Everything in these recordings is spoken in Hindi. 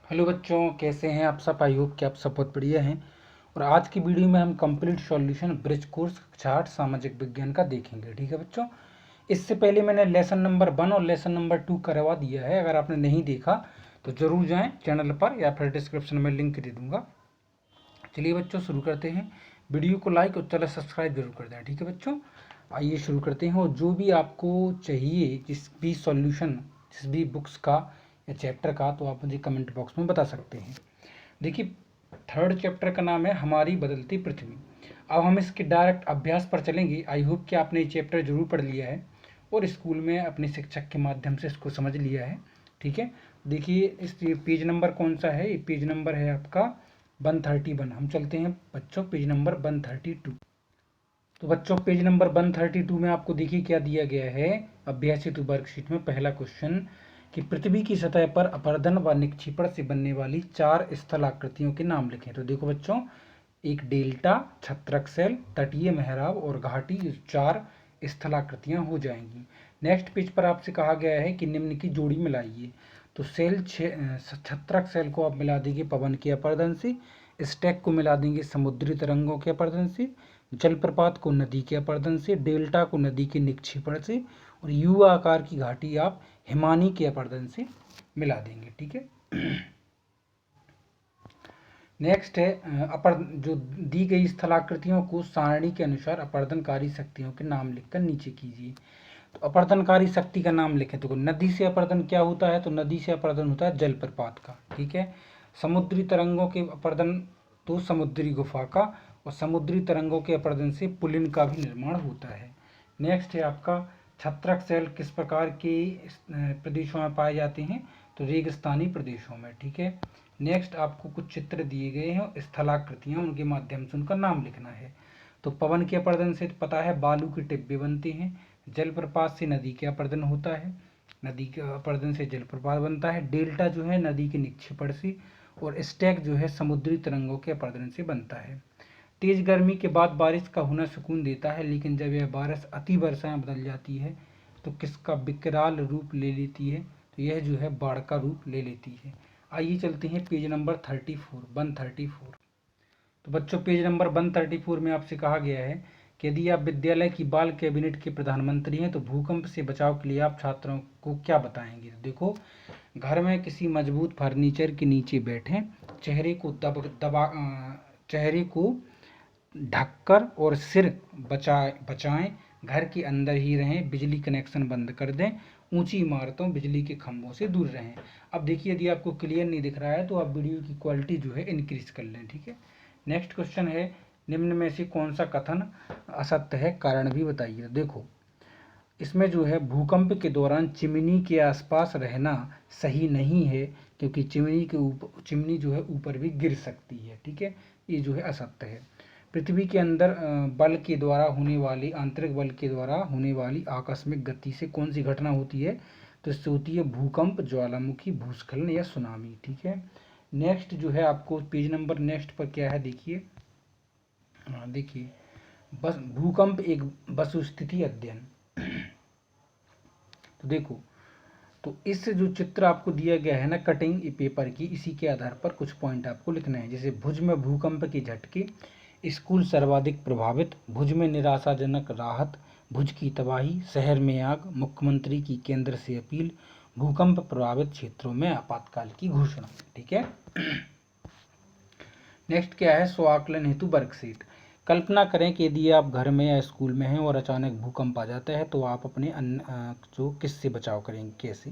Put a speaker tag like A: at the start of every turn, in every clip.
A: हेलो बच्चों, कैसे हैं आप सब। आई होप कि आप सब बहुत बढ़िया हैं। और आज की वीडियो में हम कंप्लीट सॉल्यूशन ब्रिज कोर्स कक्षा 8 सामाजिक विज्ञान का देखेंगे। ठीक है बच्चों, इससे पहले मैंने लेसन नंबर 1 और लेसन नंबर 2 करवा दिया है। अगर आपने नहीं देखा तो ज़रूर जाएं चैनल पर, या फिर डिस्क्रिप्शन में लिंक दे दूंगा। चलिए बच्चों शुरू करते हैं। वीडियो को लाइक और चैनल सब्सक्राइब जरूर कर दें। ठीक है बच्चों, आइए शुरू करते हैं। और जो भी आपको चाहिए, जिस भी सॉल्यूशन, जिस भी बुक्स का या चैप्टर का, तो आप मुझे कमेंट बॉक्स में बता सकते हैं। देखिए, थर्ड चैप्टर का नाम है हमारी बदलती पृथ्वी। अब हम इसके डायरेक्ट अभ्यास पर चलेंगे। आई होप कि आपने ये चैप्टर जरूर पढ़ लिया है और स्कूल में अपने शिक्षक के माध्यम से इसको समझ लिया है। ठीक है, देखिए इस पेज नंबर कौन सा है। ये पेज नंबर है आपका 131। हम चलते हैं बच्चों पेज नंबर 132। तो बच्चों पेज नंबर 132 में आपको देखिए क्या दिया गया है। अभ्यास हेतु वर्कशीट में पहला क्वेश्चन कि पृथ्वी की सतह पर अपरदन व निक्षेपण से बनने वाली 4 स्थल आकृतियों के नाम लिखें। तो देखो बच्चों, एक डेल्टा, छत्रक सेल, तटीय मेहराब और घाटी, 4 स्थलाकृतियां हो जाएंगी। नेक्स्ट पेज पर आपसे कहा गया है कि निम्न की जोड़ी मिलाइए। तो छत्रक सेल को आप मिला देंगे पवन के अपरदन से, स्टैक को मिला देंगे समुद्री तरंगों के अपरदन से, जलप्रपात को नदी के अपरदन से, डेल्टा को नदी के निक्षेपण से, और यू आकार की घाटी आप हिमानी के अपरदन से मिला देंगे। ठीक है, नेक्स्ट है अपर जो दी गई स्थलाकृतियों को सारणी के अनुसार अपरदनकारी शक्तियों के नाम लिखकर नीचे कीजिए। तो अपरदनकारी शक्ति का नाम लिखें। तो नदी से अपरदन क्या होता है, तो नदी से अपरदन होता है जलप्रपात का। ठीक है, समुद्री तरंगों के अपरदन तो समुद्री गुफा का, और समुद्री तरंगों के अपरदन से पुलिन का भी निर्माण होता है। नेक्स्ट है आपका छत्रक सेल किस प्रकार के प्रदेशों में पाए जाते हैं, तो रेगिस्तानी प्रदेशों में। ठीक है, नेक्स्ट आपको कुछ चित्र दिए गए हैं, स्थलाकृतियां, उनके माध्यम से उनका नाम लिखना है। तो पवन के अपरदन से पता है बालू के टिब्बे बनते हैं, जलप्रपात से नदी के अपरदन होता है, नदी के अपरदन से जलप्रपात बनता है, डेल्टा जो है नदी के निक्षेपण से, और स्टैक जो है समुद्री तरंगों के अपरदन से बनता है। तेज गर्मी के बाद बारिश का होना सुकून देता है, लेकिन जब यह बारिश अति वर्षा में बदल जाती है तो किसका विकराल रूप ले लेती है, तो यह जो है बाढ़ का रूप ले लेती है। आइए चलते हैं पेज नंबर 134। तो बच्चों पेज नंबर 134 में आपसे कहा गया है कि यदि आप विद्यालय की बाल कैबिनेट के प्रधानमंत्री हैं तो भूकंप से बचाव के लिए आप छात्रों को क्या बताएंगे। तो देखो, घर में किसी मजबूत फर्नीचर के नीचे बैठें, चेहरे को चेहरे को ढककर और सिर बचाएं, घर के अंदर ही रहें, बिजली कनेक्शन बंद कर दें, ऊंची इमारतों बिजली के खंभों से दूर रहें। अब देखिए, यदि आपको क्लियर नहीं दिख रहा है तो आप वीडियो की क्वालिटी जो है इंक्रीज कर लें। ठीक है, नेक्स्ट क्वेश्चन है निम्न में से कौन सा कथन असत्य है, कारण भी बताइए। देखो, इसमें जो है भूकंप के दौरान चिमनी के आसपास रहना सही नहीं है, क्योंकि चिमनी जो है ऊपर भी गिर सकती है। ठीक है, ये जो है असत्य है। पृथ्वी के अंदर बल के द्वारा होने वाली, आंतरिक बल के द्वारा होने वाली आकस्मिक गति से कौन सी घटना होती है, तो इससे होती है भूकंप, ज्वालामुखी, भूस्खलन या सुनामी। ठीक है, नेक्स्ट जो है आपको पेज नंबर नेक्स्ट पर क्या है देखिए। देखिए, बस भूकंप एक वस्तुस्थिति अध्ययन। तो देखो, तो इस जो चित्र आपको दिया गया है ना कटिंग पेपर की, इसी के आधार पर कुछ पॉइंट आपको लिखना है। जैसे भुज में भूकंप के झटके, स्कूल सर्वाधिक प्रभावित, भुज में निराशाजनक राहत, भुज की तबाही, शहर में आग, मुख्यमंत्री की केंद्र से अपील, भूकंप प्रभावित क्षेत्रों में आपातकाल की घोषणा। ठीक है, नेक्स्ट क्या है, स्व आकलन हेतु वर्कशीट। कल्पना करें कि यदि आप घर में या स्कूल में हैं और अचानक भूकंप आ जाता है तो आप अपने जो किससे बचाव करेंगे, कैसे।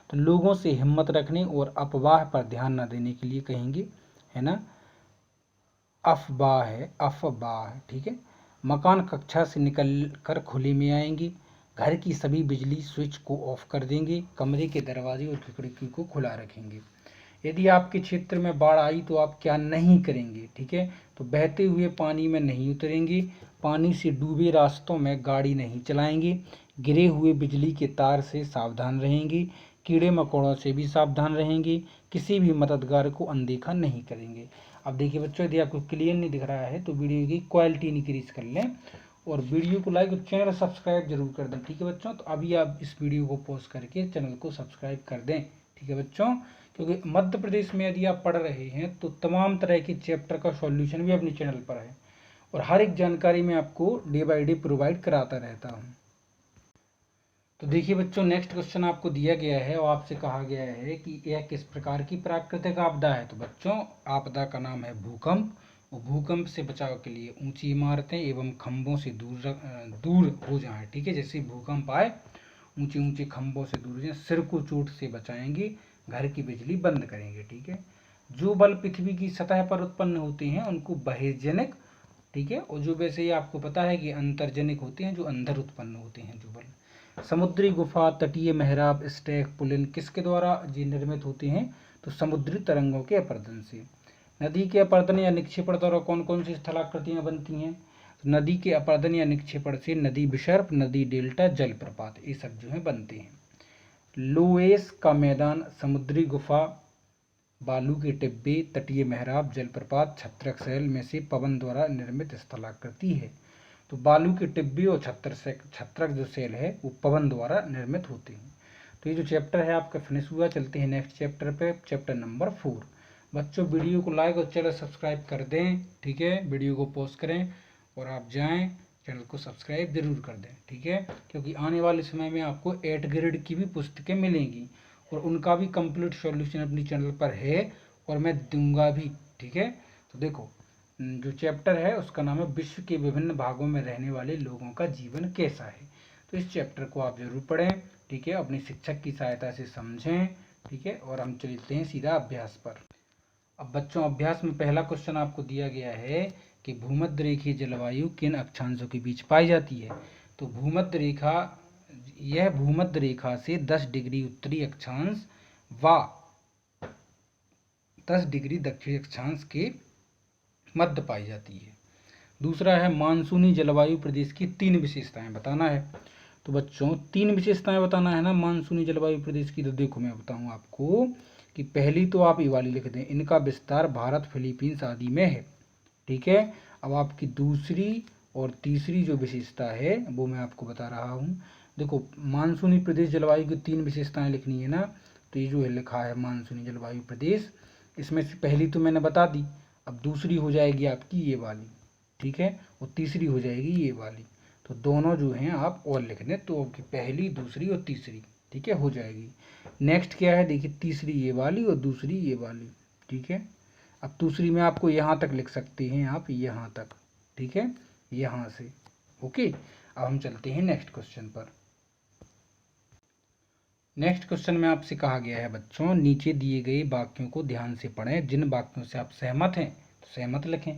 A: तो लोगों से हिम्मत रखने और अफवाह पर ध्यान न देने के लिए कहेंगे, है ना, अफवाह। ठीक है, मकान कक्षा से निकल कर खुले में आएंगे, घर की सभी बिजली स्विच को ऑफ कर देंगे, कमरे के दरवाजे और खिड़की को खुला रखेंगे। यदि आपके क्षेत्र में बाढ़ आई तो आप क्या नहीं करेंगे। ठीक है, तो बहते हुए पानी में नहीं उतरेंगे, पानी से डूबे रास्तों में गाड़ी नहीं चलाएंगे, गिरे हुए बिजली के तार से सावधान रहेंगे, कीड़े मकोड़ों से भी सावधान रहेंगे, किसी भी मददगार को अनदेखा नहीं करेंगे। अब देखिए बच्चों, यदि आपको क्लियर नहीं दिख रहा है तो वीडियो की क्वालिटी इंक्रीज कर लें और वीडियो को लाइक और चैनल सब्सक्राइब जरूर कर दें। ठीक है बच्चों, तो अभी आप इस वीडियो को पॉज करके चैनल को सब्सक्राइब कर दें। ठीक है बच्चों, क्योंकि मध्य प्रदेश में यदि आप पढ़ रहे हैं तो तमाम तरह के चैप्टर का सॉल्यूशन भी अपने चैनल पर है और हर एक जानकारी मैं आपको डे बाय डे प्रोवाइड कराता रहता हूँ। तो देखिए बच्चों, नेक्स्ट क्वेश्चन आपको दिया गया है और आपसे कहा गया है कि यह किस प्रकार की प्राकृतिक आपदा है। तो बच्चों, आपदा का नाम है भूकंप और भूकंप से बचाव के लिए ऊंची इमारतें एवं खंभों से दूर हो जाएं। ठीक है, जैसे भूकंप आए ऊंचे ऊंचे खंभों से दूर जाएं, सिर को चोट से बचाएंगे, घर की बिजली बंद करेंगे। ठीक है, जो बल पृथ्वी की सतह पर उत्पन्न होते हैं उनको बहिर्जनिक, ठीक है, और जो वैसे ही आपको पता है कि अंतर्जनिक होते हैं, जो अंदर उत्पन्न होते हैं जो बल। समुद्री गुफा, तटीय मेहराब, स्टैक, पुलिन किसके द्वारा जी निर्मित होते हैं। तो समुद्री तरंगों के अपरदन से। नदी के अपरदन या निक्षेपण द्वारा कौन कौन सी स्थलाकृतियां बनती हैं। तो नदी के अपरदन या निक्षेपण से नदी विसर्प, नदी डेल्टा, जलप्रपात, ये सब जो है बनते हैं। लोएस का मैदान, समुद्री गुफा, बालू के टिब्बे, तटीय मेहराब, जलप्रपात, छत्रक शैल में से पवन द्वारा निर्मित स्थलाकृति है। तो बालू के टिब्बे और छत्रक जो शैल है वो पवन द्वारा निर्मित होते हैं। तो ये जो चैप्टर है आपका फिनिश हुआ। चलते हैं नेक्स्ट चैप्टर पे, चैप्टर नंबर 4। बच्चों, वीडियो को लाइक और चैनल सब्सक्राइब कर दें। ठीक है, वीडियो को पॉज करें और आप जाएं, चैनल को सब्सक्राइब जरूर कर दें। ठीक है, क्योंकि आने वाले समय में आपको 8 ग्रेड की भी पुस्तकें मिलेंगी और उनका भी कंप्लीट सॉल्यूशन अपनी चैनल पर है और मैं दूंगा भी। ठीक है, तो देखो, जो चैप्टर है उसका नाम है विश्व के विभिन्न भागों में रहने वाले लोगों का जीवन कैसा है। तो इस चैप्टर को आप जरूर पढ़ें। ठीक है, अपने शिक्षक की सहायता से समझें। ठीक है, और हम चलते हैं सीधा अभ्यास पर। अब बच्चों, अभ्यास में पहला क्वेश्चन आपको दिया गया है कि भूमध्य रेखीय जलवायु किन अक्षांशों के बीच पाई जाती है। तो भूमध्य रेखा, यह भूमध्य रेखा से 10 डिग्री उत्तरी अक्षांश व 10 डिग्री दक्षिणी अक्षांश के मध्य पाई जाती है। दूसरा है मानसूनी जलवायु प्रदेश की 3 विशेषताएं बताना है। तो बच्चों, 3 विशेषताएं बताना है ना मानसूनी जलवायु प्रदेश की। तो देखो, मैं बताऊं आपको कि पहली तो आप ये वाली लिख दें, इनका विस्तार भारत, फिलीपींस आदि में है। ठीक है, अब आपकी दूसरी और तीसरी जो विशेषता है वो मैं आपको बता रहा हूँ। देखो, मानसूनी प्रदेश जलवायु की 3 विशेषताएं लिखनी है ना। तो ये जो है लिखा है मानसूनी जलवायु प्रदेश, इसमें से पहली तो मैंने बता दी, अब दूसरी हो जाएगी आपकी ये वाली। ठीक है, और तीसरी हो जाएगी ये वाली। तो दोनों जो हैं आप और लिख दें, तो आपकी पहली, दूसरी और तीसरी, ठीक है, हो जाएगी। नेक्स्ट क्या है, देखिए, तीसरी ये वाली और दूसरी ये वाली। ठीक है, अब दूसरी में आपको यहाँ तक लिख सकते हैं आप, यहाँ तक। ठीक है, यहाँ से। ओके, अब हम चलते हैं नेक्स्ट क्वेश्चन पर। नेक्स्ट क्वेश्चन में आपसे कहा गया है बच्चों, नीचे दिए गए वाक्यों को ध्यान से पढ़ें। जिन वाक्यों से आप सहमत हैं तो सहमत लिखें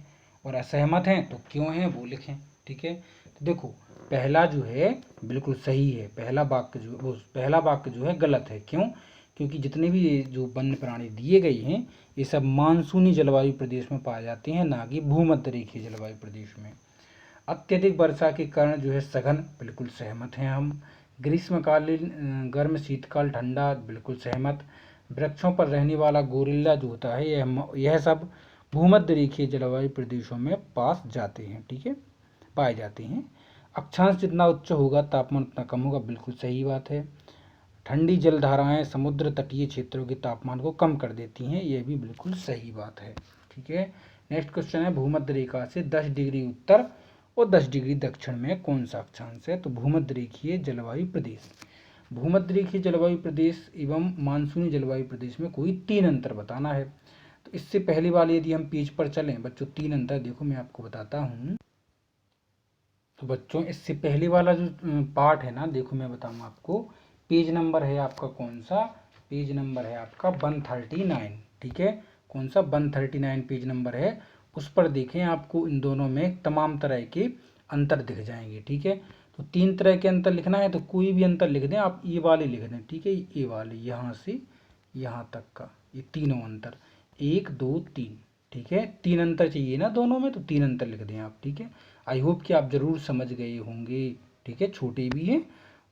A: और असहमत हैं तो क्यों हैं वो लिखें। ठीक है, तो देखो, पहला जो है बिल्कुल सही है, पहला वाक्य जो है गलत है। क्यों? क्योंकि जितने भी जो वन्य प्राणी दिए गए हैं ये सब मानसूनी जलवायु प्रदेश में पाए जाते हैं, ना कि भूमध्य रेखीय जलवायु प्रदेश में। अत्यधिक वर्षा के कारण जो है सघन, बिल्कुल सहमत हैं हम। ग्रीष्मकालीन गर्म, शीतकाल ठंडा, बिल्कुल सहमत। वृक्षों पर रहने वाला गोरिल्ला जो होता है यह सब भूमध्य रेखीय जलवायु प्रदेशों में पास जाते हैं। ठीक है, पाए जाते हैं। अक्षांश जितना उच्च होगा तापमान उतना कम होगा, बिल्कुल सही बात है। ठंडी जलधाराएं समुद्र तटीय क्षेत्रों के तापमान को कम कर देती हैं, यह भी बिल्कुल सही बात है। ठीक है, नेक्स्ट क्वेश्चन है, भूमध्य रेखा से 10 डिग्री उत्तर और 10 डिग्री दक्षिण में कौन सा अक्षांश है। तो भूमध्य रेखीय जलवायु प्रदेश। भूमध्य रेखीय जलवायु प्रदेश एवं मानसूनी जलवायु प्रदेश में कोई 3 अंतर बताना है। तो इससे पहले वाले यदि हम पेज पर चलें बच्चों, 3 अंतर देखो मैं आपको बताता हूँ। तो बच्चों, इससे पहले वाला जो पार्ट है ना, देखो मैं बताऊँ आपको, पेज नंबर है आपका कौन सा, पेज नंबर है आपका 139। ठीक है, कौन सा, 139 पेज नंबर है। उस पर देखें, आपको इन दोनों में तमाम तरह के अंतर दिख जाएंगे। ठीक है, तो 3 तरह के अंतर लिखना है तो कोई भी अंतर लिख दें आप, ये वाले लिख दें। ठीक है, ये वाले यहाँ से यहाँ तक का, ये तीनों अंतर, 1 2 3। ठीक है, 3 अंतर चाहिए ना दोनों में, तो 3 अंतर लिख दें आप। ठीक है, आई होप कि आप ज़रूर समझ गए होंगे। ठीक है, छोटे भी हैं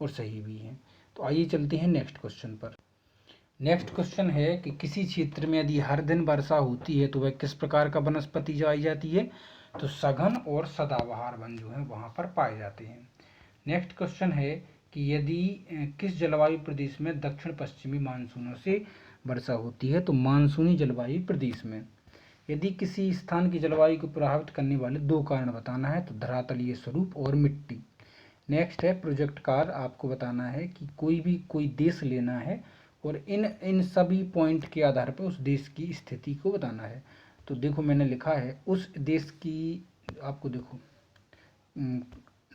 A: और सही भी हैं। तो आइए चलते हैं नेक्स्ट क्वेश्चन पर। नेक्स्ट क्वेश्चन है कि किसी क्षेत्र में यदि हर दिन वर्षा होती है तो वह किस प्रकार का वनस्पति पाई जाती है। तो सघन और सदाबहार वन जो है वहाँ पर पाए जाते हैं। नेक्स्ट क्वेश्चन है कि यदि किस जलवायु प्रदेश में दक्षिण पश्चिमी मानसूनों से वर्षा होती है। तो मानसूनी जलवायु प्रदेश में यदि किसी स्थान की जलवायु को प्रभावित करने वाले 2 कारण बताना है तो धरातलीय स्वरूप और मिट्टी। नेक्स्ट है प्रोजेक्ट कार्य, आपको बताना है कि कोई देश लेना है और इन सभी पॉइंट के आधार पर उस देश की स्थिति को बताना है। तो देखो मैंने लिखा है उस देश की, आपको देखो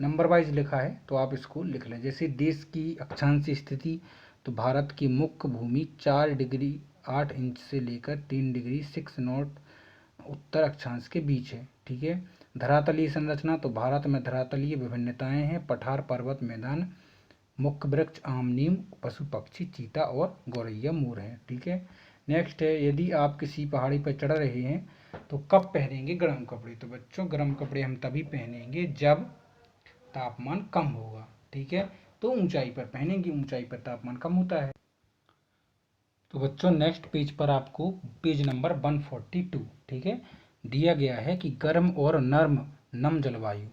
A: नंबर वाइज लिखा है तो आप इसको लिख लें। जैसे देश की अक्षांशीय स्थिति, तो भारत की मुख्य भूमि 4 डिग्री 8 इंच से लेकर 3 डिग्री 6 नॉट उत्तर अक्षांश के बीच है। ठीक है। धरातलीय संरचना, तो भारत में धरातलीय विभिन्नताएं हैं, पठार, पर्वत, मैदान, मुख्य वृक्ष आम, नीम, पशु पक्षी चीता और गौरैया मोर है। ठीक है। नेक्स्ट है यदि आप किसी पहाड़ी पर चढ़ रहे हैं तो कब पहनेंगे गर्म कपड़े। तो बच्चों गर्म कपड़े हम तभी पहनेंगे जब तापमान कम होगा। ठीक है। तो ऊंचाई पर पहनेंगे, ऊंचाई पर तापमान कम होता है। तो बच्चों नेक्स्ट पेज पर आपको पेज नंबर 142, ठीक है, दिया गया है कि गर्म और नम जलवायु।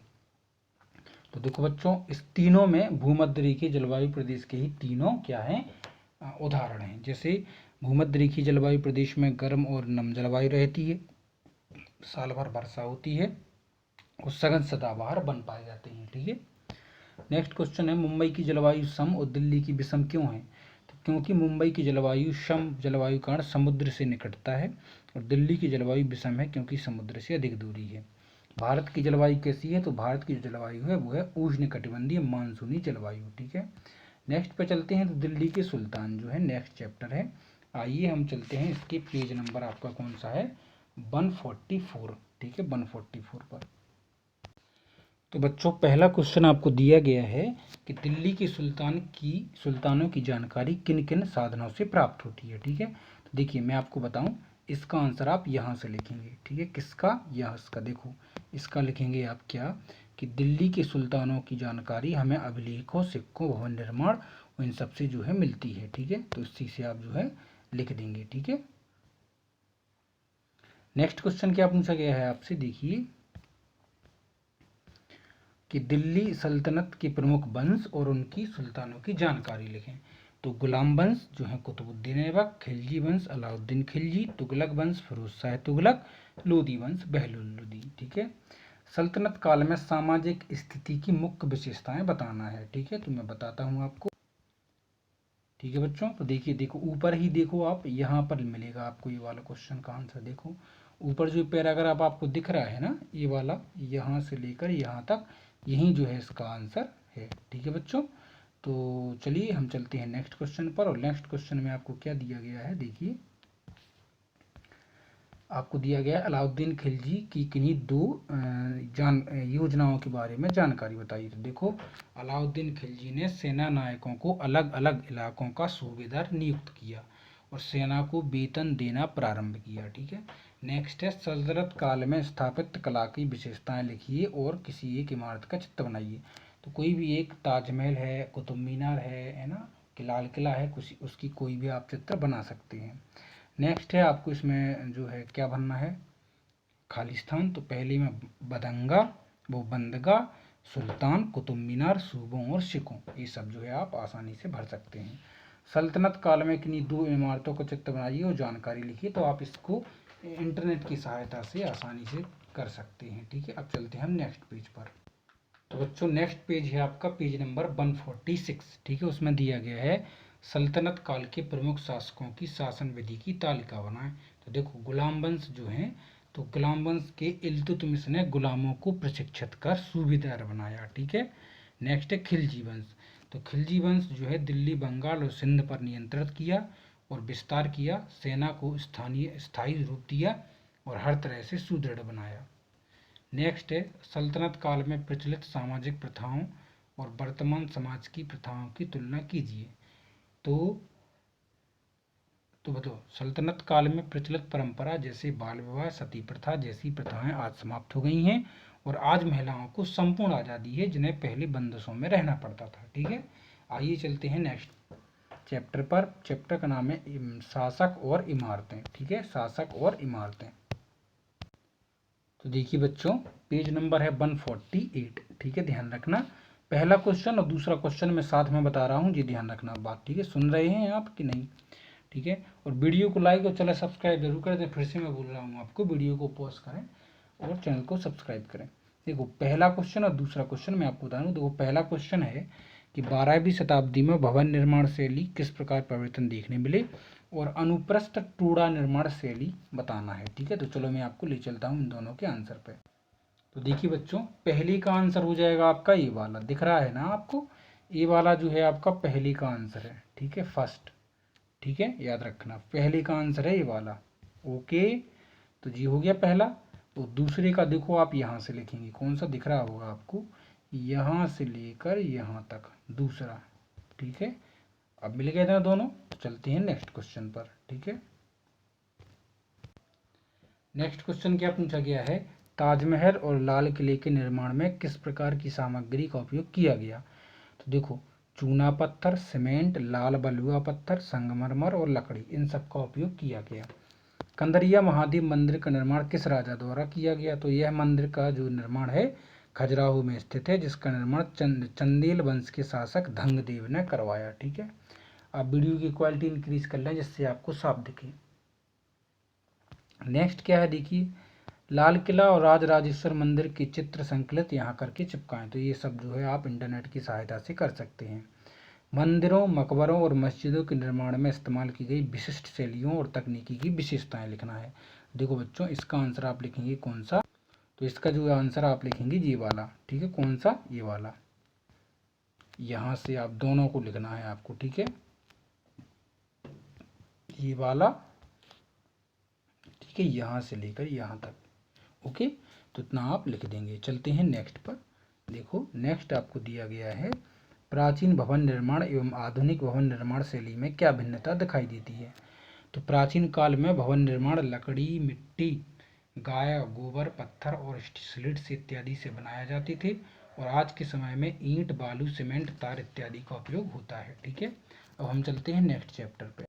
A: तो देखो बच्चों इस तीनों में भूमध्य रेखीय जलवायु प्रदेश के ही तीनों क्या हैं, उदाहरण हैं। जैसे भूमध्य रेखीय जलवायु प्रदेश में गर्म और नम जलवायु रहती है, साल भर वर्षा होती है और सघन सदाबहार वन पाए जाते हैं। ठीक है। नेक्स्ट क्वेश्चन है मुंबई की जलवायु सम और दिल्ली की विषम क्यों है। तो क्योंकि मुंबई की जलवायु सम जलवायु कारण समुद्र से निकटता है और दिल्ली की जलवायु विषम है क्योंकि समुद्र से अधिक दूरी है। भारत की जलवायु कैसी है, तो भारत की जो जलवायु है वो है उष्णकटिबंधीय मानसूनी जलवायु। ठीक है। नेक्स्ट पे चलते हैं, तो दिल्ली के सुल्तान जो है नेक्स्ट चैप्टर है। आइए हम चलते हैं, इसके पेज नंबर आपका कौन सा है, 144। ठीक है, 144 पर। तो बच्चों पहला क्वेश्चन आपको दिया गया है कि दिल्ली के सुल्तानों की जानकारी किन किन साधनों से प्राप्त होती है। ठीक है। तो देखिए मैं आपको बताऊं, इसका आंसर आप यहाँ से लिखेंगे। ठीक है, किसका, यह इसका, देखो इसका लिखेंगे आप क्या, कि दिल्ली के सुल्तानों की जानकारी हमें अभिलेखों, सिक्कों, भवन निर्माण इन सबसे जो है मिलती है। ठीक है, तो इसी से आप जो है लिख देंगे। ठीक है। नेक्स्ट क्वेश्चन क्या पूछा गया है आपसे, देखिए कि दिल्ली सल्तनत के प्रमुख वंश और उनकी सुल्तानों की जानकारी लिखें। तो गुलाम वंश जो है कुतुबुद्दीन ऐबक, खिलजी वंश अलाउद्दीन खिलजी, तुगलक वंश फिरोज शाह तुगलक, लोदी वंश बहलुल लोदी। ठीक है। सल्तनत काल में सामाजिक स्थिति की मुख्य विशेषताएं बताना है। ठीक है, तो मैं बताता हूँ आपको। ठीक है बच्चों, तो देखिए देखो ऊपर ही देखो आप, यहाँ पर मिलेगा आपको ये वाला क्वेश्चन का आंसर। देखो ऊपर जो पैराग्राफ आपको दिख रहा है ना, ये वाला, यहाँ से लेकर यहाँ तक, यही जो है इसका आंसर है। ठीक है बच्चों, तो चलिए हम चलते हैं नेक्स्ट क्वेश्चन पर। और नेक्स्ट क्वेश्चन में आपको क्या दिया गया है, देखिए आपको दिया गया है अलाउद्दीन खिलजी की किन्हीं 2 योजनाओं के बारे में जानकारी बताइए। तो देखो अलाउद्दीन खिलजी ने सेना नायकों को अलग अलग इलाकों का सूबेदार नियुक्त किया और सेना को वेतन देना प्रारंभ किया। ठीक है। नेक्स्ट है सल्तनत काल में स्थापित कला की विशेषताएं लिखिए और किसी एक इमारत का चित्र बनाइए। तो कोई भी एक, ताजमहल है, कुतुब मीनार है ना, कि लाल किला है, कुछ उसकी कोई भी आप चित्र बना सकते हैं। नेक्स्ट है आपको इसमें जो है क्या भरना है, खालिस्तान। तो पहले में बदंगा, वो बंदगा, सुल्तान, कुतुब मीनार, सूबों और सिखों, ये सब जो है आप आसानी से भर सकते हैं। सल्तनत काल में किन्हीं 2 इमारतों का चित्र बनाइए और जानकारी लिखिए। तो आप इसको इंटरनेट की सहायता से आसानी से कर सकते हैं। ठीक है। अब चलते हैं हम नेक्स्ट पेज पर। तो बच्चों नेक्स्ट पेज है आपका पेज नंबर 146। ठीक है, उसमें दिया गया है सल्तनत काल के प्रमुख शासकों की शासन विधि की तालिका बनाएं। तो देखो गुलाम वंश जो है, तो गुलाम वंश के इल्तुतमिश ने गुलामों को प्रशिक्षित कर सूबेदार बनाया। ठीक है। नेक्स्ट है खिलजी वंश। तो खिलजी वंश जो है दिल्ली, बंगाल और सिंध पर नियंत्रित किया और विस्तार किया, सेना को स्थायी रूप दिया और हर तरह से सुदृढ़ बनाया। नेक्स्ट है सल्तनत काल में प्रचलित सामाजिक प्रथाओं और वर्तमान समाज की प्रथाओं की तुलना कीजिए। तो बताओ सल्तनत काल में प्रचलित परंपरा जैसे बाल विवाह, सती प्रथा जैसी प्रथाएं आज समाप्त हो गई हैं और आज महिलाओं को संपूर्ण आज़ादी है, जिन्हें पहले बंदिशों में रहना पड़ता था। ठीक है। आइए चलते हैं नेक्स्ट चैप्टर पर। चैप्टर का नाम है शासक और इमारतें। ठीक है, शासक और इमारतें। तो देखिए बच्चों पेज नंबर है 148। ठीक है, ध्यान रखना पहला क्वेश्चन और दूसरा क्वेश्चन मैं साथ में बता रहा हूँ, जी ध्यान रखना बात। ठीक है, सुन रहे हैं आप कि नहीं। ठीक है। और वीडियो को लाइक और चैनल सब्सक्राइब जरूर कर दें। फिर से मैं बोल रहा हूँ आपको, वीडियो को पॉज करें और चैनल को सब्सक्राइब करें। देखो पहला क्वेश्चन और दूसरा क्वेश्चन मैं आपको बता दूँ। देखो पहला क्वेश्चन है कि 12वीं शताब्दी में भवन निर्माण शैली किस प्रकार परिवर्तन देखने मिले, और अनुप्रस्थ टूड़ा निर्माण शैली बताना है। ठीक है, तो चलो मैं आपको ले चलता हूँ इन दोनों के आंसर पे। तो देखिए बच्चों, पहली का आंसर हो जाएगा आपका ये वाला, दिख रहा है ना आपको, ये वाला जो है आपका पहली का आंसर है। ठीक है, फर्स्ट। ठीक है, याद रखना पहले का आंसर है ये वाला। ओके, तो जी हो गया पहला। तो दूसरे का देखो आप यहाँ से लिखेंगे, कौन सा दिख रहा होगा आपको, यहाँ से लेकर यहाँ तक दूसरा। ठीक है, अब मिल गए ना दोनों। तो चलते हैं नेक्स्ट क्वेश्चन पर। ठीक है, नेक्स्ट क्वेश्चन क्या पूछा गया है, ताजमहल और लाल किले के निर्माण में किस प्रकार की सामग्री का उपयोग किया गया। तो देखो, चूना पत्थर, सीमेंट, लाल बलुआ पत्थर, संगमरमर और लकड़ी, इन सब का उपयोग किया गया। कंदरिया महादेव मंदिर का निर्माण किस राजा द्वारा किया गया। तो यह मंदिर का जो निर्माण है खजुराहो में स्थित है, जिसका निर्माण चंदेल वंश के शासक धंगदेव ने करवाया। ठीक है, आप वीडियो की क्वालिटी इंक्रीज कर लें जिससे आपको साफ दिखे। नेक्स्ट क्या है, देखिए, लाल किला और राजराजेश्वर मंदिर के चित्र संकलित यहाँ करके चिपकाएं। तो ये सब जो है आप इंटरनेट की सहायता से कर सकते हैं। मंदिरों, मकबरों और मस्जिदों के निर्माण में इस्तेमाल की गई विशिष्ट शैलियों और तकनीकी की विशेषताएं लिखना है। देखो बच्चों, इसका आंसर आप लिखेंगे कौन सा, तो इसका जो आंसर आप लिखेंगे ये वाला। ठीक है, कौन सा, ये वाला। यहाँ से आप दोनों को लिखना है आपको। ठीक है, ये वाला। ठीक है, यहाँ से लेकर यहाँ तक। ओके, तो इतना आप लिख देंगे। चलते हैं नेक्स्ट पर। देखो नेक्स्ट आपको दिया गया है, प्राचीन भवन निर्माण एवं आधुनिक भवन निर्माण शैली में क्या भिन्नता दिखाई देती है। तो प्राचीन काल में भवन निर्माण लकड़ी, मिट्टी, गाय गोबर, पत्थर और स्लेट इत्यादि से बनाए जाते थे, और आज के समय में ईंट, बालू, सीमेंट, तार इत्यादि का उपयोग होता है। ठीक है, अब हम चलते हैं नेक्स्ट चैप्टर पे।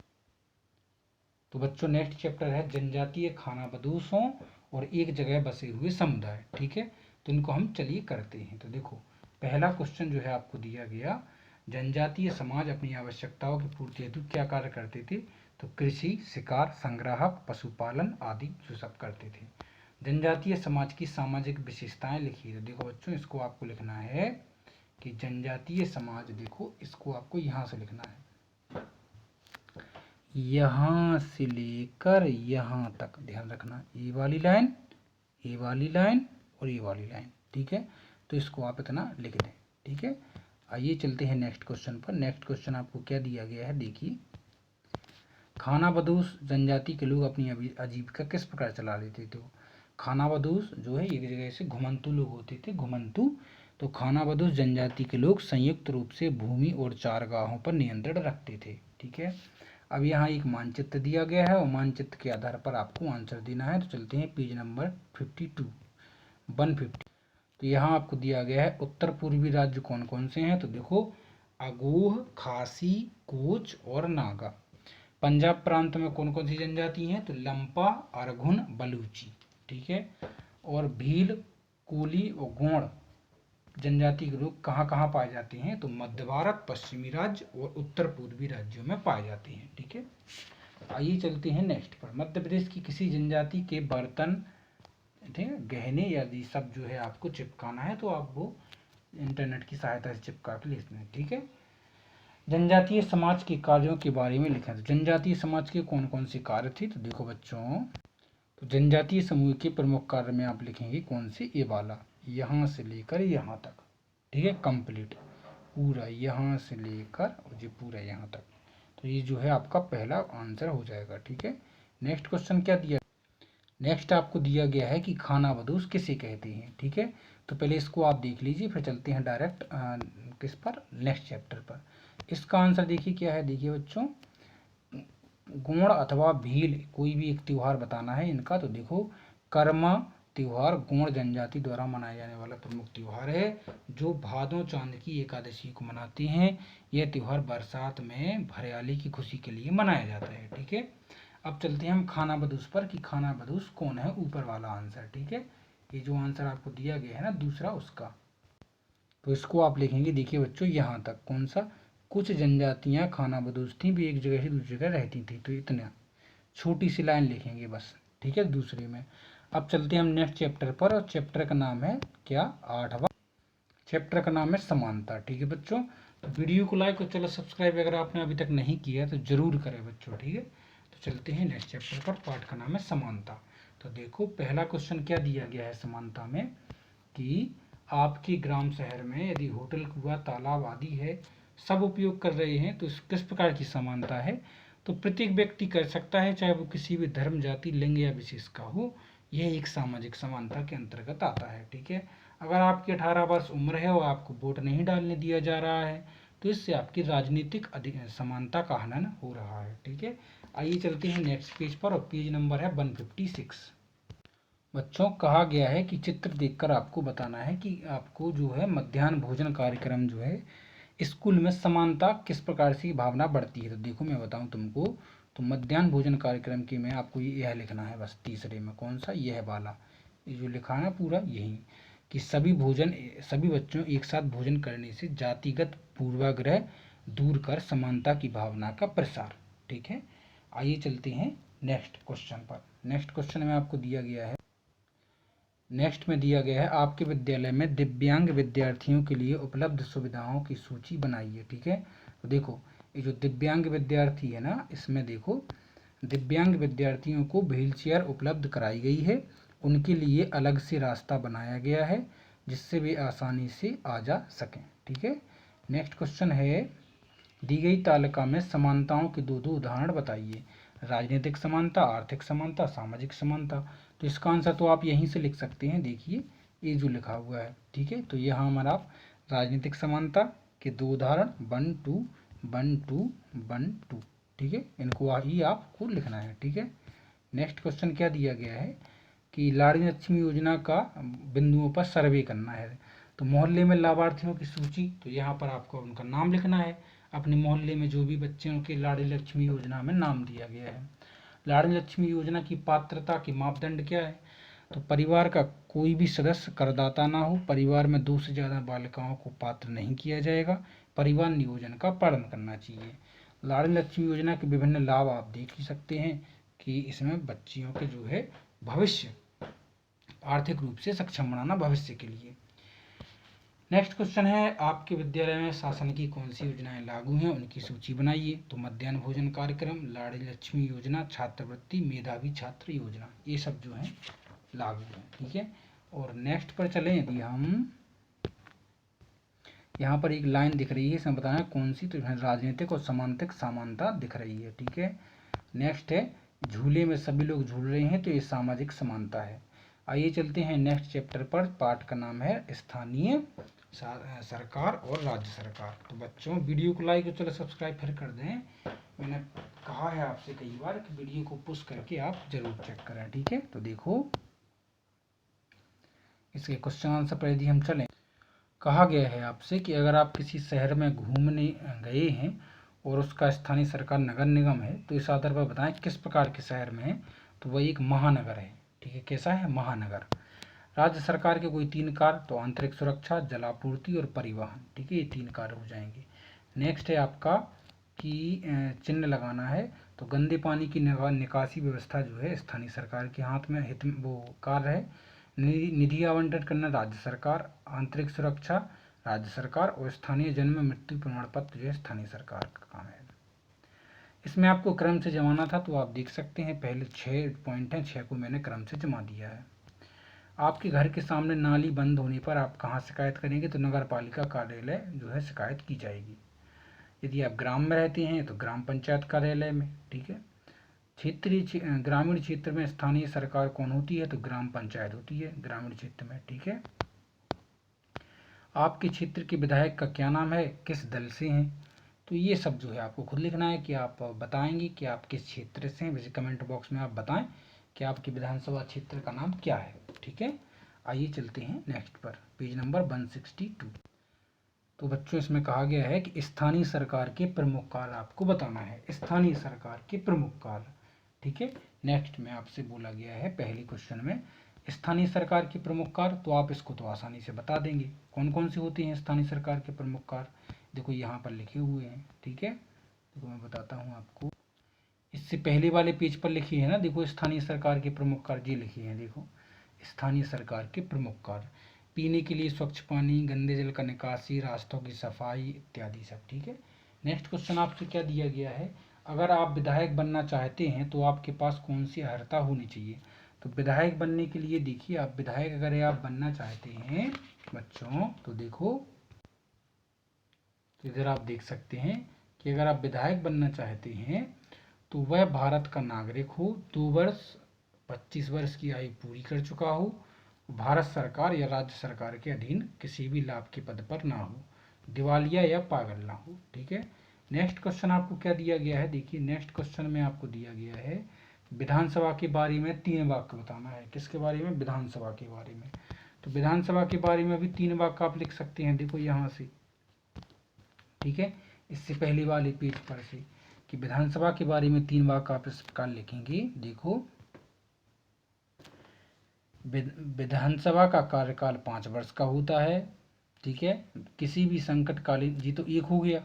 A: तो बच्चों नेक्स्ट चैप्टर है जनजातीय खानाबदोशों और एक जगह बसे हुए समुदाय। ठीक है, तो इनको हम चलिए करते हैं। तो देखो पहला क्वेश्चन जो है आपको दिया गया, जनजातीय समाज अपनी आवश्यकताओं की पूर्ति हेतु क्या कार्य करते थे। तो कृषि, शिकार, संग्राहक, पशुपालन आदि जो सब करते थे। जनजातीय समाज की सामाजिक विशेषताएं लिखिए। तो देखो बच्चों, इसको आपको लिखना है कि जनजातीय समाज, देखो इसको आपको यहाँ से लिखना है, यहाँ से लेकर यहाँ तक, ध्यान रखना, ये वाली लाइन, ये वाली लाइन और ये वाली लाइन। ठीक है, तो इसको आप इतना लिख दें। ठीक है, आइए चलते हैं नेक्स्ट क्वेश्चन पर। नेक्स्ट क्वेश्चन आपको क्या दिया गया है, देखिए, खानाबदोश जनजाति के लोग अपनी आजीविका किस प्रकार चला लेते थे। खानाबदोश जो है एक जगह से घुमंतु लोग होते थे, घुमंतु। तो खानाबदोश जनजाति के लोग संयुक्त रूप से भूमि और चारगाहों पर नियंत्रण रखते थे। ठीक है, अब यहाँ एक मानचित्र दिया गया है और मानचित्र के आधार पर आपको आंसर देना है। तो चलते हैं पेज नंबर 150। तो यहाँ आपको दिया गया है उत्तर पूर्वी राज्य कौन कौन से हैं। तो देखो, अगोह, खासी, कोच और नागा। पंजाब प्रांत में कौन कौन सी जनजाति हैं। तो लंपा, अरघुन, बलूची। ठीक है, और भील, कोली और गोंड जनजाति के लोग कहाँ कहाँ पाए जाते हैं। तो मध्य भारत, पश्चिमी राज्य और उत्तर पूर्वी राज्यों में पाए जाते हैं। ठीक है, आइए चलते हैं नेक्स्ट पर। मध्य प्रदेश की किसी जनजाति के बर्तन, ठीक है, गहने आदि सब जो है आपको चिपकाना है, तो आप वो इंटरनेट की सहायता से चिपका के लिखते हैं। ठीक है, जनजातीय समाज के कार्यों के बारे में लिखा है। तो जनजातीय समाज के कौन कौन से कार्य थे। तो देखो बच्चों, तो जनजातीय समूह के प्रमुख कार्य में आप लिखेंगे कौन से, ये वाला, यहाँ से लेकर यहाँ तक। ठीक है, कंप्लीट पूरा यहाँ से लेकर और ये पूरा यहाँ तक। तो ये जो है आपका पहला आंसर हो जाएगा। ठीक है, नेक्स्ट क्वेश्चन क्या दिया, नेक्स्ट आपको दिया गया है कि खानाबदोश किसे कहते हैं। ठीक है, तो पहले इसको आप देख लीजिए, फिर चलते हैं डायरेक्ट किस पर, नेक्स्ट चैप्टर पर। इसका आंसर देखिए क्या है। देखिए बच्चों, गोंड अथवा भील कोई भी एक त्यौहार बताना है इनका। तो देखो, कर्मा त्यौहार गोंड जनजाति द्वारा मनाया जाने वाला प्रमुख त्यौहार है, जो भादों चांद की एकादशी को मनाते हैं। यह त्यौहार बरसात में हरियाली की खुशी के लिए मनाया जाता है। ठीक है, अब चलते हैं हम खानाबदोश पर कि खानाबदोश कौन है, ऊपर वाला आंसर। ठीक है, ये जो आंसर आपको दिया गया है ना दूसरा, उसका, तो इसको आप लिखेंगे, देखिए बच्चों यहाँ तक, कौन सा, कुछ जनजातियां खानाबदोश थीं, भी एक जगह से दूसरी जगह रहती थी। तो इतना छोटी सी लाइन लिखेंगे बस, ठीक है, दूसरे में। अब चलते हैं हम नेक्स्ट चैप्टर पर, और चैप्टर का नाम है क्या, 8वां। चैप्टर का नाम है समानता, ठीक है बच्चों। तो वीडियो को लाइक और चलो सब्सक्राइब अगर आपने अभी तक नहीं किया तो जरूर करें बच्चों, ठीक है। तो चलते हैं नेक्स्ट चैप्टर पर, पाठ का नाम है समानता। तो देखो पहला क्वेश्चन क्या दिया गया है समानता में, कि आपके ग्राम शहर में यदि होटल, कुआं, तालाब आदि है, सब उपयोग कर रहे हैं, तो किस प्रकार की समानता है। तो प्रत्येक व्यक्ति कर सकता है, चाहे वो किसी भी धर्म, जाति, लिंग या विशेष का हो। यह एक सामाजिक समानता के अंतर्गत आता है, ठीक है। अगर आपकी 18 वर्ष उम्र है और आपको वोट नहीं डालने दिया जा रहा है, तो इससे आपकी राजनीतिक समानता का हनन हो रहा है, ठीक है। आइए चलते हैं नेक्स्ट पेज पर, और पेज नंबर है 156। बच्चों कहा गया है कि चित्र देखकर आपको बताना है कि आपको जो है मध्याह्न भोजन कार्यक्रम जो है स्कूल में समानता किस प्रकार से भावना बढ़ती है। तो देखो मैं बताऊं तुमको, तो मध्याह्न भोजन कार्यक्रम के में आपको यह लिखना है बस, तीसरे में कौन सा, यह वाला, ये जो लिखा है पूरा यही, कि सभी बच्चों एक साथ भोजन करने से जातिगत पूर्वाग्रह दूर कर समानता की भावना का प्रसार, ठीक है। आइए चलते हैं नेक्स्ट क्वेश्चन पर। नेक्स्ट क्वेश्चन में आपको दिया गया है, नेक्स्ट में दिया गया है, आपके विद्यालय में दिव्यांग विद्यार्थियों के लिए उपलब्ध सुविधाओं की सूची बनाइए, ठीक है। तो देखो ये जो दिव्यांग विद्यार्थी है ना, इसमें देखो दिव्यांग विद्यार्थियों को व्हील चेयर उपलब्ध कराई गई है, उनके लिए अलग से रास्ता बनाया गया है जिससे वे आसानी से आ जा सकें, ठीक है। नेक्स्ट क्वेश्चन है, दी गई तालिका में समानताओं के दो दो उदाहरण बताइए। राजनीतिक समानता, आर्थिक समानता, सामाजिक समानता। तो इसका आंसर तो आप यहीं से लिख सकते हैं, देखिए ये जो लिखा हुआ है, ठीक है। तो यहाँ हमारा आप राजनीतिक समानता के दो उदाहरण 1 2 1 2 1 2, ठीक है, इनको ही आपको लिखना है, ठीक है। नेक्स्ट क्वेश्चन क्या दिया गया है, कि लाड़ली लक्ष्मी योजना का बिंदुओं पर सर्वे करना है। तो मोहल्ले में लाभार्थियों की सूची, तो यहाँ पर आपको उनका नाम लिखना है, अपने मोहल्ले में जो भी बच्चों के लाड़ली लक्ष्मी योजना में नाम दिया गया है। लाड़ली लक्ष्मी योजना की पात्रता के मापदंड क्या है, तो परिवार का कोई भी सदस्य करदाता ना हो, परिवार में 2 से ज़्यादा बालिकाओं को पात्र नहीं किया जाएगा, परिवार नियोजन का पालन करना चाहिए। लाड़ली लक्ष्मी योजना के विभिन्न लाभ आप देख ही सकते हैं, कि इसमें बच्चियों के जो है भविष्य आर्थिक रूप से सक्षम बनाना भविष्य के लिए। नेक्स्ट क्वेश्चन है, आपके विद्यालय में शासन की कौन सी योजनाएं लागू हैं, उनकी सूची बनाइए। तो मध्याह्न भोजन कार्यक्रम, लाड़ली लक्ष्मी योजना, छात्रवृत्ति, मेधावी छात्र योजना, ये सब जो है लागू है, ठीक है। और नेक्स्ट पर चलें, यदि हम यहाँ पर एक लाइन दिख रही है, इसमें बताना है कौन सी, तो राजनीतिक और सामाजिक समानता दिख रही है, ठीक है। नेक्स्ट है, झूले में सभी लोग झूल रहे हैं, तो ये सामाजिक समानता है। आइए चलते हैं नेक्स्ट चैप्टर पर, पाठ का नाम है स्थानीय सरकार और राज्य सरकार। तो बच्चों वीडियो को लाइक और चलो सब्सक्राइब फिर कर दें, मैंने कहा है आपसे कई बार कि वीडियो को पुश करके आप जरूर चेक करें, ठीक है। तो देखो इसके क्वेश्चन आंसर पर यदि हम चलें, कहा गया है आपसे कि अगर आप किसी शहर में घूमने गए हैं और उसका स्थानीय सरकार नगर निगम है, तो इस आधार पर बताएं किस प्रकार के शहर में है। तो वह एक महानगर है, ठीक है, कैसा है, महानगर। राज्य सरकार के कोई 3 कार्य, तो आंतरिक सुरक्षा, जलापूर्ति और परिवहन, ठीक है, ये 3 कार्य हो जाएंगे। नेक्स्ट है आपका कि चिन्ह लगाना है, तो गंदे पानी की निकासी व्यवस्था जो है स्थानीय सरकार के हाथ में हित वो कार्य है। निधि आवंटन करना राज्य सरकार, आंतरिक सुरक्षा राज्य सरकार, और स्थानीय जन्म मृत्यु प्रमाण पत्र जो है स्थानीय सरकार का काम है। इसमें आपको क्रम से जमाना था, तो आप देख सकते हैं पहले 6 पॉइंट हैं, 6 को मैंने क्रम से जमा दिया है। आपके घर के सामने नाली बंद होने पर आप कहाँ शिकायत करेंगे, तो नगर पालिका कार्यालय जो है शिकायत की जाएगी। यदि आप ग्राम में रहते हैं तो ग्राम पंचायत कार्यालय में, ठीक है। ग्रामीण क्षेत्र में स्थानीय सरकार कौन होती है, तो ग्राम पंचायत होती है ग्रामीण क्षेत्र में, ठीक है। आपके क्षेत्र के विधायक का क्या नाम है, किस दल से हैं, तो ये सब जो है आपको खुद लिखना है, कि आप बताएंगे कि आप किस क्षेत्र से हैं, वैसे कमेंट बॉक्स में आप बताएं कि आपके विधानसभा क्षेत्र का नाम क्या है, ठीक है। आइए चलते हैं नेक्स्ट पर, पेज नंबर 162। तो बच्चों इसमें कहा गया है कि स्थानीय सरकार के प्रमुख कार्य आपको बताना है, स्थानीय सरकार के प्रमुख कार्य, ठीक है। नेक्स्ट में आपसे बोला गया है पहले क्वेश्चन में स्थानीय सरकार के प्रमुख कार्य, तो आप इसको तो आसानी से बता देंगे, कौन कौन से होते हैं स्थानीय सरकार के प्रमुख कार्य। देखो यहाँ पर लिखे हुए हैं, ठीक है। देखो मैं बताता हूँ आपको, इससे पहले वाले पेज पर लिखी है ना, देखो स्थानीय सरकार के प्रमुख कार्य ये लिखे हैं। देखो स्थानीय सरकार के प्रमुख कार्य, पीने के लिए स्वच्छ पानी, गंदे जल का निकासी, रास्तों की सफाई इत्यादि सब, ठीक है। नेक्स्ट क्वेश्चन आपसे क्या दिया गया है, अगर आप विधायक बनना चाहते हैं तो आपके पास कौन सी अर्हता होनी चाहिए। तो विधायक बनने के लिए देखिए, आप विधायक अगर आप बनना चाहते हैं बच्चों, तो देखो इधर आप देख सकते हैं कि अगर आप विधायक बनना चाहते हैं तो वह भारत का नागरिक हो, 2 वर्ष 25 वर्ष की आयु पूरी कर चुका हो, भारत सरकार या राज्य सरकार के अधीन किसी भी लाभ के पद पर ना हो, दिवालिया या पागल ना हो, ठीक है। नेक्स्ट क्वेश्चन आपको क्या दिया गया है, देखिए नेक्स्ट क्वेश्चन में आपको दिया गया है विधानसभा के बारे में 3 वाक्य बताना है। किसके बारे में, विधानसभा के बारे में। तो विधानसभा के बारे में भी 3 वाक्य आप लिख सकते हैं, देखो यहाँ से, ठीक है। इससे पहले वाले पेज पर से कि विधानसभा के बारे में 3 वाक्य आप इस प्रकार लिखेंगे। देखो विधानसभा का कार्यकाल 5 वर्ष का होता है, ठीक है। किसी भी संकटकालीन, जी तो एक हो गया,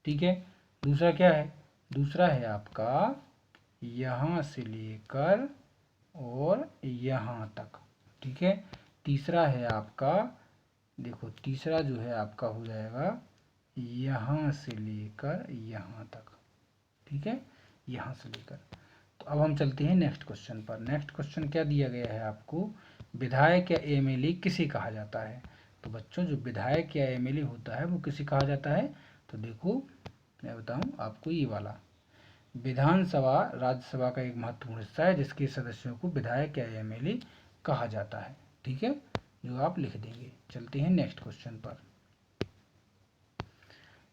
A: ठीक है। दूसरा क्या है, दूसरा है आपका यहाँ से लेकर और यहाँ तक, ठीक है। तीसरा है आपका, देखो तीसरा जो है आपका हो जाएगा यहाँ से लेकर यहाँ तक, ठीक है, यहाँ से लेकर। तो अब हम चलते हैं नेक्स्ट क्वेश्चन पर। नेक्स्ट क्वेश्चन क्या दिया गया है आपको, विधायक या एमएलए किसे कहा जाता है। तो बच्चों जो विधायक या एमएलए होता है वो किसे कहा जाता है, तो देखो मैं बताऊं आपको, ये वाला विधानसभा राज्यसभा का एक महत्वपूर्ण हिस्सा है जिसके सदस्यों को विधायक या एमएलए कहा जाता है, ठीक है, जो आप लिख देंगे। चलते हैं नेक्स्ट क्वेश्चन पर।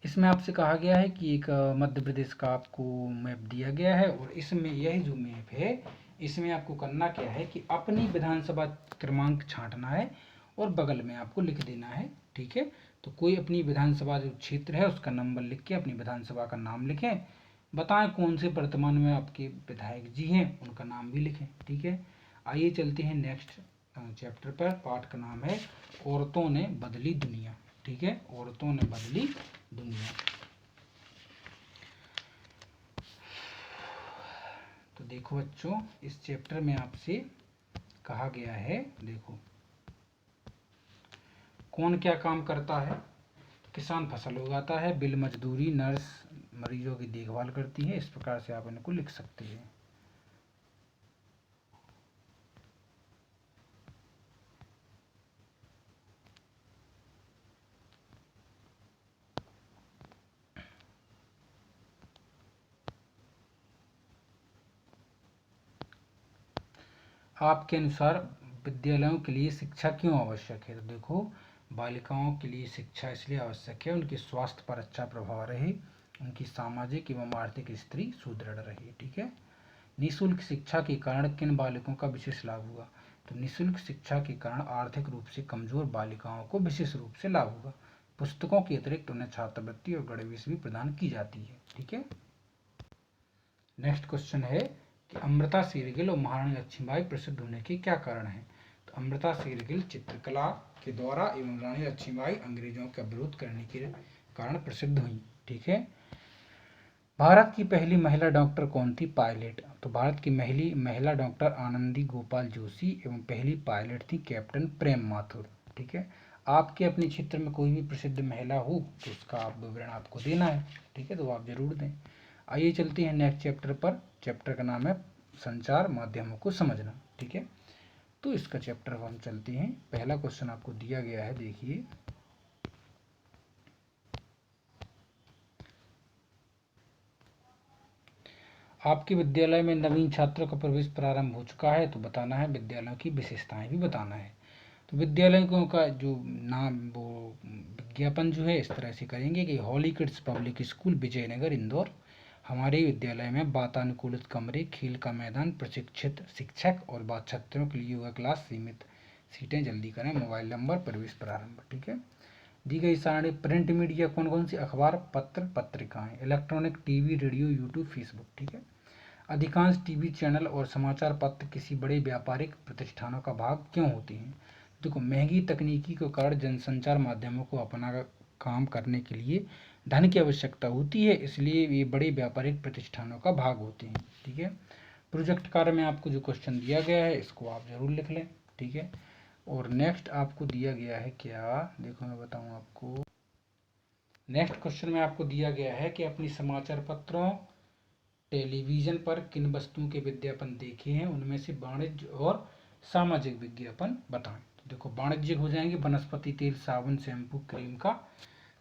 A: इसमें आपसे कहा गया है कि एक मध्य प्रदेश का आपको मैप दिया गया है और इसमें यह जो मैप है इसमें आपको करना क्या है कि अपनी विधानसभा क्रमांक छांटना है और बगल में आपको लिख देना है, ठीक है। तो कोई अपनी विधानसभा जो क्षेत्र है उसका नंबर लिख के अपनी विधानसभा का नाम लिखें, बताएं कौन से वर्तमान में आपके विधायक जी हैं उनका नाम भी लिखें, ठीक है। आइए चलते हैं नेक्स्ट चैप्टर पर। पाठ का नाम है औरतों ने बदली दुनिया, ठीक है, औरतों ने बदली दुनिया। तो देखो बच्चों इस चैप्टर में आपसे कहा गया है, देखो कौन क्या काम करता है। किसान फसल उगाता है, बिल मजदूरी, नर्स मरीजों की देखभाल करती है। इस प्रकार से आप इनको लिख सकते हैं। आपके अनुसार विद्यालयों के लिए शिक्षा क्यों आवश्यक है। तो देखो बालिकाओं के लिए शिक्षा इसलिए आवश्यक है उनके स्वास्थ्य पर अच्छा प्रभाव रहे, उनकी सामाजिक एवं आर्थिक स्थिति सुदृढ़ रहे, ठीक है। निःशुल्क शिक्षा के कारण किन बालिकाओं का विशेष लाभ हुआ। तो निःशुल्क शिक्षा के कारण आर्थिक रूप से कमजोर बालिकाओं को विशेष रूप से लाभ होगा। पुस्तकों के अतिरिक्त उन्हें छात्रवृत्ति और गणवेश भी प्रदान की जाती है, ठीक है। नेक्स्ट क्वेश्चन है कि अमृता शेरगिल और महारानी लक्ष्मीबाई प्रसिद्ध होने के क्या कारण हैं। तो अमृता शेरगिल चित्रकला के द्वारा एवं रानी लक्ष्मीबाई अंग्रेजों का विरोध करने के कारण प्रसिद्ध हुई, ठीक है। भारत की पहली महिला डॉक्टर कौन थी, पायलट। तो भारत की महिला डॉक्टर आनंदी गोपाल जोशी एवं पहली पायलट थी कैप्टन प्रेम माथुर, ठीक है। आपके अपने क्षेत्र में कोई भी प्रसिद्ध महिला हो तो उसका आप विवरण आपको देना है, ठीक है, तो आप जरूर दें। आइए चलते हैं नेक्स्ट चैप्टर पर। चैप्टर का नाम है संचार माध्यमों को समझना, ठीक है। तो इसका चैप्टर हम चलते हैं। पहला क्वेश्चन आपको दिया गया है, देखिए आपके विद्यालय में नवीन छात्रों का प्रवेश प्रारंभ हो चुका है, तो बताना है विद्यालयों की विशेषताएं भी बताना है। तो विद्यालयों का जो नाम वो विज्ञापन जो है इस तरह से करेंगे कि holy kids public school Vijaynagar Indore, हमारे विद्यालय में वातानुकूलित कमरे, खेल का मैदान, प्रशिक्षित शिक्षक और छात्रों के लिए योगा क्लास, सीमित सीटें, जल्दी करें, मोबाइल नंबर, प्रवेश प्रारंभ, ठीक है। दी गई सारणी प्रिंट मीडिया कौन कौन सी, अखबार, पत्र, पत्रिकाएं, electronic, TV, radio, YouTube, Facebook, ठीक है। अधिकांश टीवी चैनल और समाचार पत्र किसी बड़े व्यापारिक प्रतिष्ठानों का भाग क्यों होते हैं। देखो महंगी तकनीकी के कारण जनसंचार माध्यमों को काम करने के लिए धन की आवश्यकता होती है, इसलिए ये बड़े व्यापारिक प्रतिष्ठानों का भाग होते हैं। ठीक है, प्रोजेक्ट कार्य में आपको जो क्वेश्चन दिया गया है इसको आप जरूर लिख लें। ठीक है, और नेक्स्ट आपको दिया गया है क्या, देखो मैं बताऊं आपको। नेक्स्ट क्वेश्चन में आपको दिया गया है कि अपनी समाचार पत्रों टेलीविजन पर किन वस्तुओं के विज्ञापन देखे हैं, उनमें से वाणिज्य और सामाजिक विज्ञापन बताएं। तो देखो, वाणिज्यिक हो जाएंगे वनस्पति तेल, साबुन, शैम्पू, क्रीम का।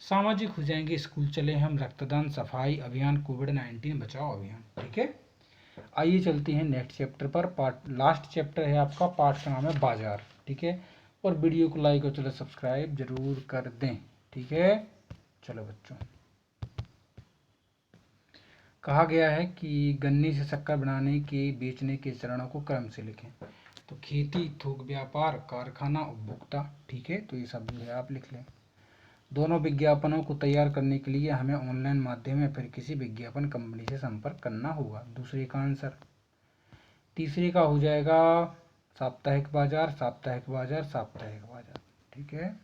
A: सामाजिक हो जाएंगे स्कूल चले हम, रक्तदान, सफाई अभियान, कोविड-19 बचाओ अभियान। ठीक है, आइए चलते हैं नेक्स्ट चैप्टर पर। पार्ट लास्ट चैप्टर है आपका, पार्ट का नाम है बाजार। ठीक है, और वीडियो को लाइक और चलो सब्सक्राइब जरूर कर दें। ठीक है, चलो बच्चों, कहा गया है कि गन्ने से शक्कर बनाने के बेचने के चरणों को क्रम से लिखें। तो खेती, थोक व्यापार, कारखाना, उपभोक्ता। ठीक है, तो ये सब जो है आप लिख लें। दोनों विज्ञापनों को तैयार करने के लिए हमें ऑनलाइन माध्यम या फिर किसी विज्ञापन कंपनी से संपर्क करना होगा, दूसरे का आंसर। तीसरे का हो जाएगा साप्ताहिक बाजार, साप्ताहिक बाजार, साप्ताहिक बाजार। ठीक है,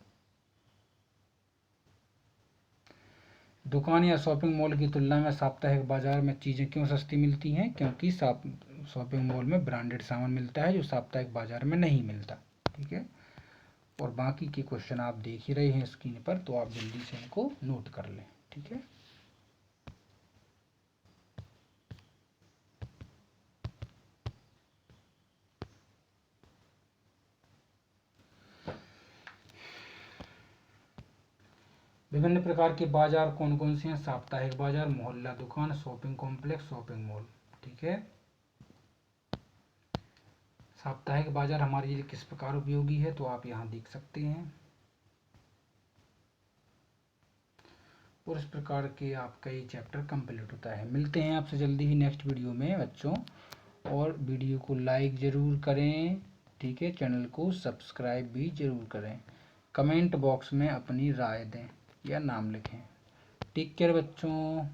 A: दुकान या शॉपिंग मॉल की तुलना में साप्ताहिक बाजार में चीज़ें क्यों सस्ती मिलती हैं? क्योंकि शॉपिंग मॉल में ब्रांडेड सामान मिलता है जो साप्ताहिक बाजार में नहीं मिलता। ठीक है, और बाकी के क्वेश्चन आप देख ही रहे हैं स्क्रीन पर, तो आप जल्दी से इनको नोट कर लें। ठीक है, विभिन्न प्रकार के बाजार कौन कौन से हैं? साप्ताहिक बाजार, मोहल्ला दुकान, शॉपिंग कॉम्प्लेक्स, शॉपिंग मॉल। ठीक है, साप्ताहिक बाजार हमारे लिए किस प्रकार उपयोगी है, तो आप यहाँ देख सकते हैं। और इस प्रकार के आपका ये चैप्टर कंप्लीट होता है। मिलते हैं आपसे जल्दी ही नेक्स्ट वीडियो में बच्चों, और वीडियो को लाइक ज़रूर करें। ठीक है, चैनल को सब्सक्राइब भी ज़रूर करें, कमेंट बॉक्स में अपनी राय दें या नाम लिखें। टेक केयर बच्चों।